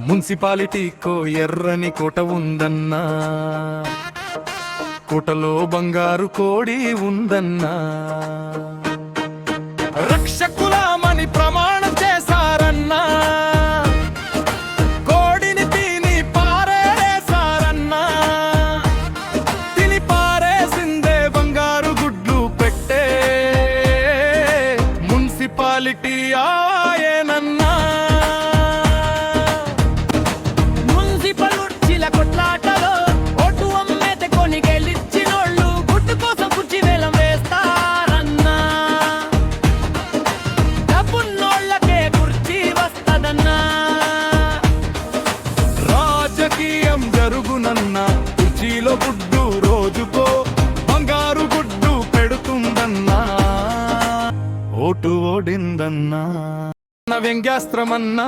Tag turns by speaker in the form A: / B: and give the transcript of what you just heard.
A: మున్సిపాలిటీకో ఎర్రని కోట ఉందన్నా, కోటలో బంగారు కోడి ఉందన్నా. రక్షకులమని ప్రమాణం చేశారన్నా, కోడిని తిని పారేసారన్నా. తిని పారేసిందే బంగారు గుడ్లు పెట్టే మున్సిపాలిటీ ఆయనన్నా.
B: మున్సిపల్ ఉర్చిల కొట్లాటలో ఓటు అమ్మేతే కొని గెలిచినోళ్ళు గుడ్డు కోసం కుర్చీ వేలం వేస్తారన్నా. డబ్బున్నోళ్ళకే కుర్చీ వస్తదన్నా.
A: రాజకీయం జరుగునన్నా, కుర్చీలో గుడ్డు రోజుకో బంగారు గుడ్డు పెడుతుందన్నా. ఓటు ఓడిందన్నా, వ్యంగ్యాస్త్రమన్నా